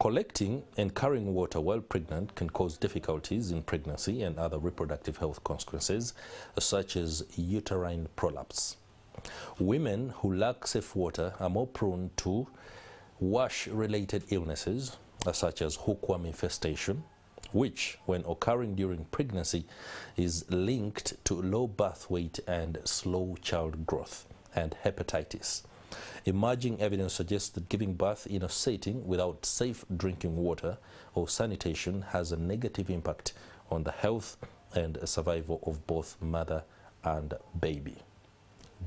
Collecting and carrying water while pregnant can cause difficulties in pregnancy and other reproductive health consequences, such as uterine prolapse. Women who lack safe water are more prone to wash-related illnesses, such as hookworm infestation, which, when occurring during pregnancy, is linked to low birth weight and slow child growth, and hepatitis. Emerging evidence suggests that giving birth in a setting without safe drinking water or sanitation has a negative impact on the health and survival of both mother and baby.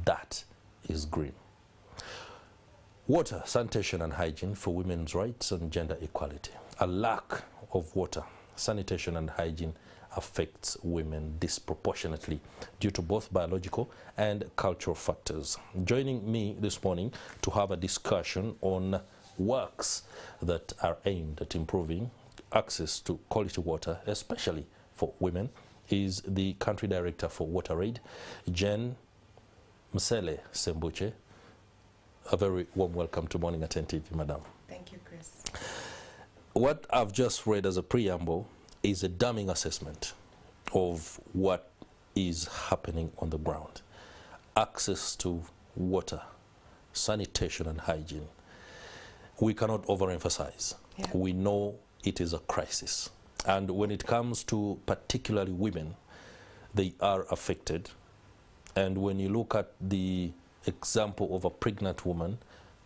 That is grim. Water, sanitation and hygiene for women's rights and gender equality. A lack of water, sanitation and hygiene affects women disproportionately due to both biological and cultural factors. Joining me this morning to have a discussion on works that are aimed at improving access to quality water, especially for women, is the Country Director for WaterAid, Jen Msele Sembuche. A very warm welcome to Morning Attentive, Madam. Thank you, Chris. What I've just read as a preamble is a damning assessment of what is happening on the ground. Access to water, sanitation and hygiene. We cannot overemphasize. Yeah. We know it is a crisis. And when it comes to particularly women, they are affected. And when you look at the example of a pregnant woman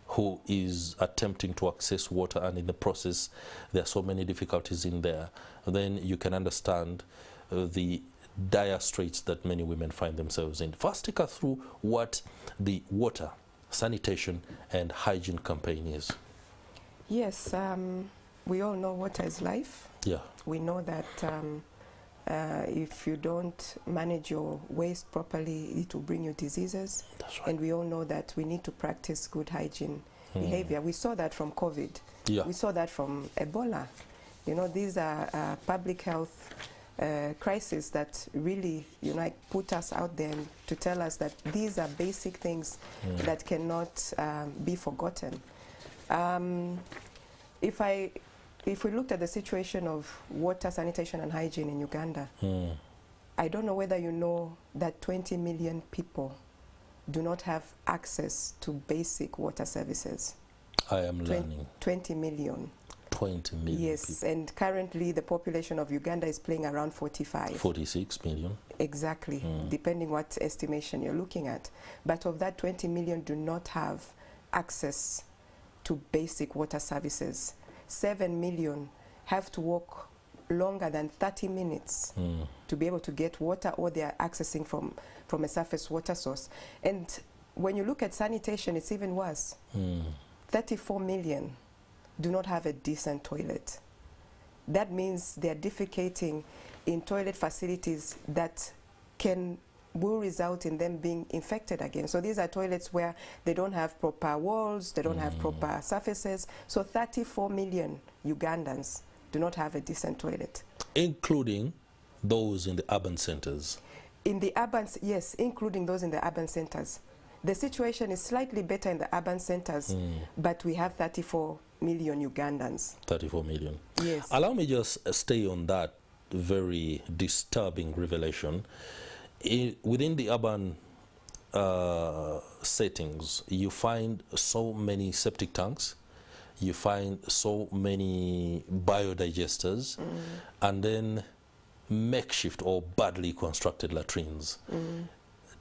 who is attempting to access water, and in the process there are so many difficulties in there, then you can understand the dire straits that many women find themselves in. First, take us through what the water, sanitation and hygiene campaign is. Yes, we all know water is life. Yeah. We know that if you don't manage your waste properly, it will bring you diseases. That's right. And we all know that we need to practice good hygiene behavior. We saw that from COVID. Yeah. We saw that from Ebola. You know, these are public health crises that really, you know, put us out there to tell us that these are basic things that cannot be forgotten. If we looked at the situation of water, sanitation and hygiene in Uganda, I don't know whether you know that 20 million people do not have access to basic water services. I am learning. 20 million. 20 million Yes, people. and currently the population of Uganda is playing around 45. 46 million. Exactly, depending what estimation you're looking at. But of that, 20 million do not have access to basic water services. 7 million have to walk longer than 30 minutes to be able to get water, or they are accessing from a surface water source. And when you look at sanitation, it's even worse. 34 million do not have a decent toilet. That means they're defecating in toilet facilities that will result in them being infected again. So these are toilets where they don't have proper walls, they don't have proper surfaces. So 34 million Ugandans do not have a decent toilet. Including those in the urban centers? In the urban, yes, including those in the urban centers. The situation is slightly better in the urban centers, but we have 34 million Ugandans. 34 million. Yes. Allow me just stay on that very disturbing revelation. Within the urban settings, you find so many septic tanks, you find so many biodigesters, and then makeshift or badly constructed latrines.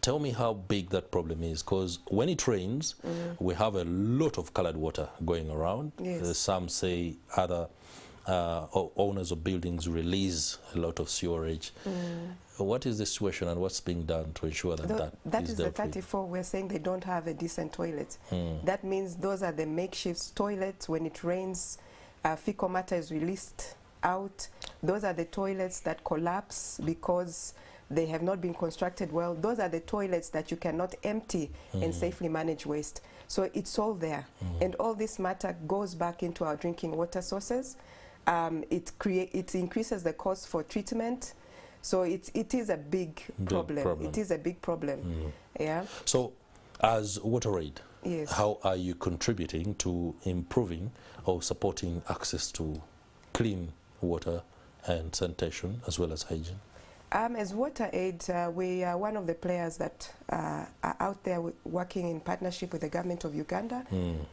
Tell me how big that problem is, because when it rains, we have a lot of colored water going around. Yes. Some say other owners of buildings release a lot of sewerage. What is the situation and what's being done to ensure that that is the 34. We're saying they don't have a decent toilet. That means those are the makeshift toilets. When it rains, fecal matter is released out. Those are the toilets that collapse because they have not been constructed well. Those are the toilets that you cannot empty and safely manage waste. So it's all there. And all this matter goes back into our drinking water sources. It increases the cost for treatment. So it is a big problem. It is a big problem. Yeah. So As WaterAid, Yes. how are you contributing to improving or supporting access to clean water and sanitation as well as hygiene? As WaterAid, we are one of the players that are out there working in partnership with the government of Uganda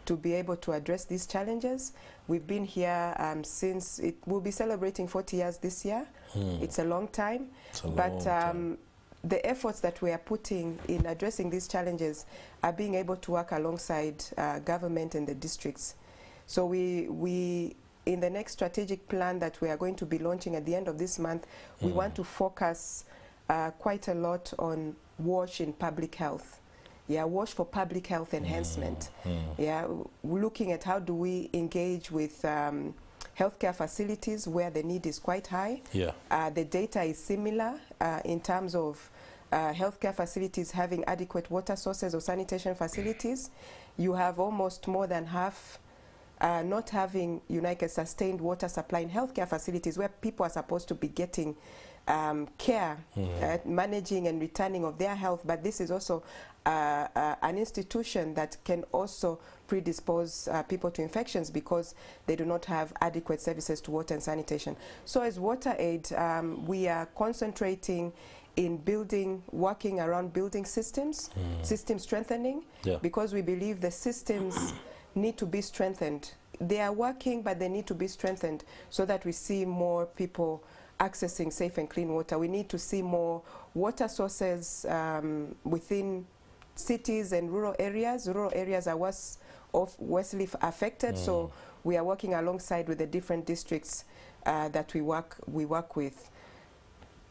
to be able to address these challenges. We've been here since, we'll be celebrating 40 years this year. It's a long time. The efforts that we are putting in addressing these challenges are being able to work alongside government and the districts. So we in the next strategic plan that we are going to be launching at the end of this month, we want to focus quite a lot on WASH in public health. Yeah, WASH for public health enhancement. Yeah, we're looking at how do we engage with healthcare facilities where the need is quite high. Yeah. The data is similar in terms of healthcare facilities having adequate water sources or sanitation facilities. You have almost more than half not having sustained water supply in healthcare facilities where people are supposed to be getting care, managing and returning of their health, but this is also an institution that can also predispose people to infections because they do not have adequate services to water and sanitation. So as WaterAid, we are concentrating in working around building systems, system strengthening, because we believe the systems need to be strengthened. They are working, but they need to be strengthened so that we see more people accessing safe and clean water. We need to see more water sources within cities and rural areas. Rural areas are worstly affected, so we are working alongside with the different districts that we work with.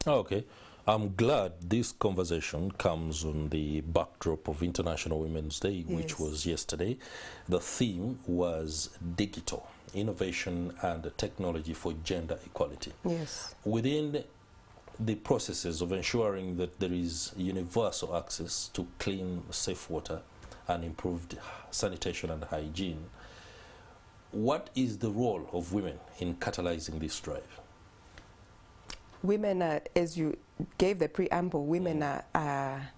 Okay. I'm glad this conversation comes on the backdrop of International Women's Day, which was yesterday. The theme was digital innovation and technology for gender equality. Yes. Within the processes of ensuring that there is universal access to clean, safe water and improved sanitation and hygiene, what is the role of women in catalyzing this drive? Women are, as you gave the preamble, women are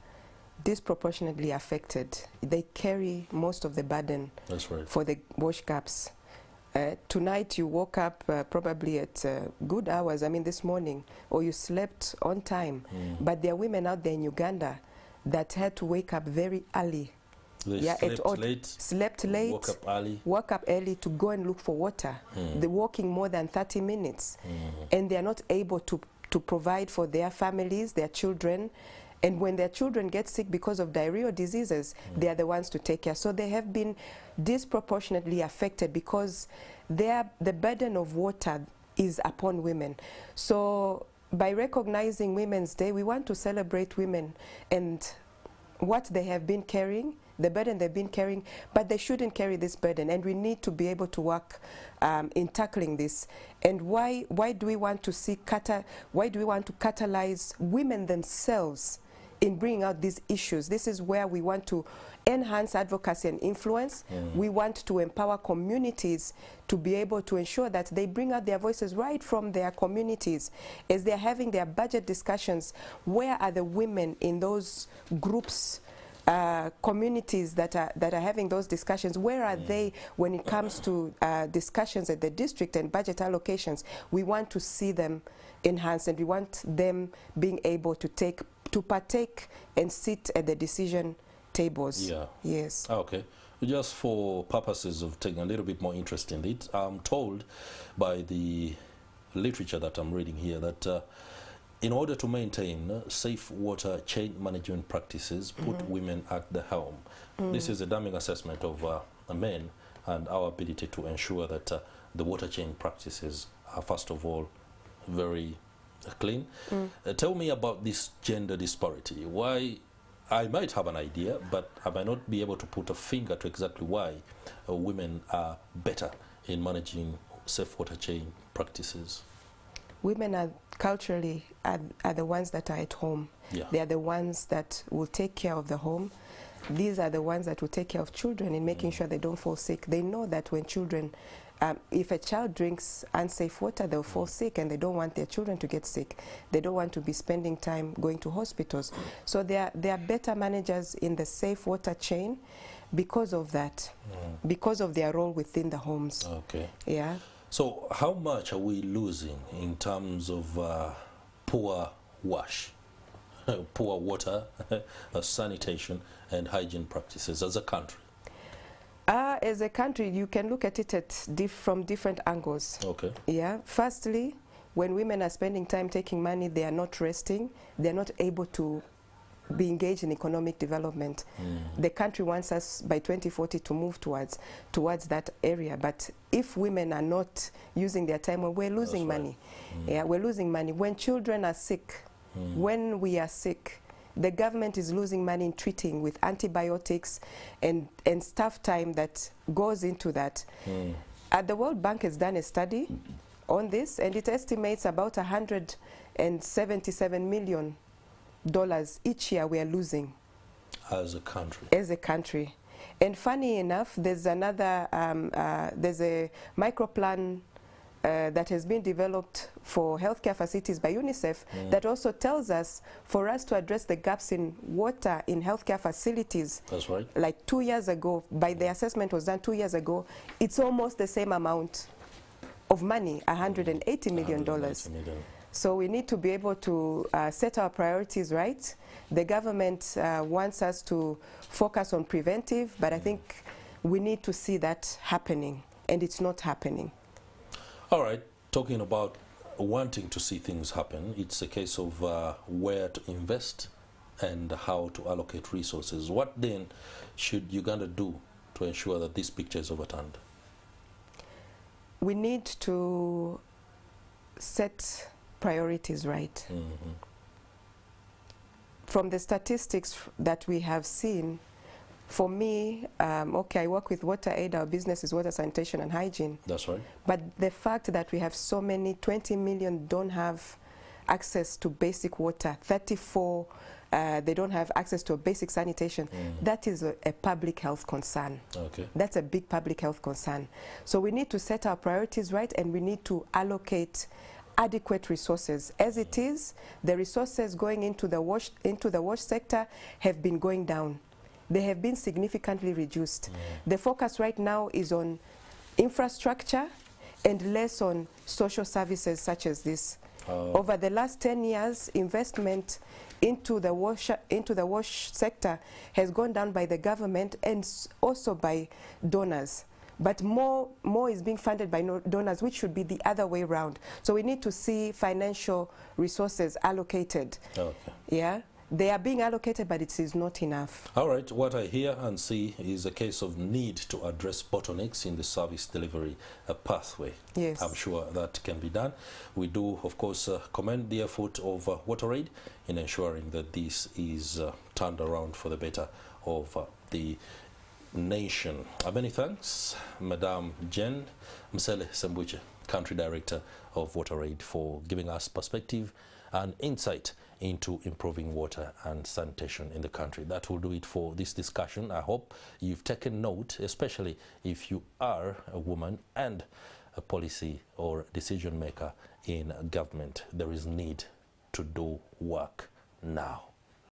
disproportionately affected. They carry most of the burden for the wash gaps. Tonight you woke up probably at good hours, this morning, or you slept on time. But there are women out there in Uganda that had to wake up very early. Slept late, woke up early to go and look for water. They're walking more than 30 minutes. And they're not able to provide for their families, their children. And when their children get sick because of diarrhea or diseases, they are the ones to take care. So they have been disproportionately affected because the burden of water is upon women. So by recognizing Women's Day, we want to celebrate women and what they have been carrying, the burden they've been carrying, but they shouldn't carry this burden, and we need to be able to work in tackling this. And why do we want to catalyze women themselves in bringing out these issues? This is where we want to enhance advocacy and influence. We want to empower communities to be able to ensure that they bring out their voices right from their communities as they're having their budget discussions. Where are the women in those groups, communities that are having those discussions? Where are they when it comes to discussions at the district and budget allocations? We want to see them enhanced, and we want them being able to partake and sit at the decision tables. Yeah. Yes. Okay. Just for purposes of taking a little bit more interest in it, I'm told by the literature that I'm reading here that in order to maintain safe water chain management practices, put women at the helm. This is a damning assessment of men and our ability to ensure that the water chain practices are, first of all, very clean. Tell me about this gender disparity. Why? I might have an idea, but I might not be able to put a finger to exactly why women are better in managing safe water chain practices. Women are culturally are the ones that are at home. They are the ones that will take care of the home. These are the ones that will take care of children in making sure they don't fall sick. They know that when children if a child drinks unsafe water, they'll fall sick, and they don't want their children to get sick. They don't want to be spending time going to hospitals. So they are better managers in the safe water chain because of that, because of their role within the homes. Okay. Yeah. So how much are we losing in terms of poor wash, poor water, sanitation and hygiene practices as a country? As a country, you can look at it from different angles. Okay. Yeah. Firstly, when women are spending time taking money, they are not resting. They are not able to be engaged in economic development. The country wants us by 2040 to move towards that area. But if women are not using their time, well, we're losing money. Yeah, we're losing money. When children are sick, when we are sick, the government is losing money in treating with antibiotics and staff time that goes into that. The World Bank has done a study on this, and it estimates about $177 million each year we are losing. As a country. As a country. And funny enough, there's another, there's a microplan that has been developed for healthcare facilities by UNICEF that also tells us for us to address the gaps in water in healthcare facilities. That's right. Like 2 years ago, by the assessment was done 2 years ago, it's almost the same amount of money, $180 million. So we need to be able to set our priorities right. The government wants us to focus on preventive, but I think we need to see that happening, and it's not happening. All right, talking about wanting to see things happen, it's a case of where to invest and how to allocate resources. What then should Uganda do to ensure that this picture is overturned? We need to set priorities right. From the statistics that we have seen, for me, okay, I work with Water Aid. Our business is water, sanitation, and hygiene. That's right. But the fact that we have so many, 20 million don't have access to basic water, 34, they don't have access to a basic sanitation, that is a public health concern. Okay. That's a big public health concern. So we need to set our priorities right, and we need to allocate adequate resources. As it is, the resources going into the wash sector have been going down. They have been significantly reduced. The focus right now is on infrastructure and less on social services such as this. Over the last 10 years, investment into the wash sector has gone down by the government and also by donors. But more is being funded by donors, which should be the other way around. So we need to see financial resources allocated. Okay. Yeah. They are being allocated, but it is not enough. All right, what I hear and see is a case of need to address bottlenecks in the service delivery pathway. Yes. I'm sure that can be done. We do, of course, commend the effort of Water Aid in ensuring that this is turned around for the better of the nation. Many thanks, Madam Jen Msele Sembuche, Country Director of Water Aid, for giving us perspective and insight into improving water and sanitation in the country. That will do it for this discussion. I hope you've taken note, especially if you are a woman and a policy or decision maker in government. There is need to do work now.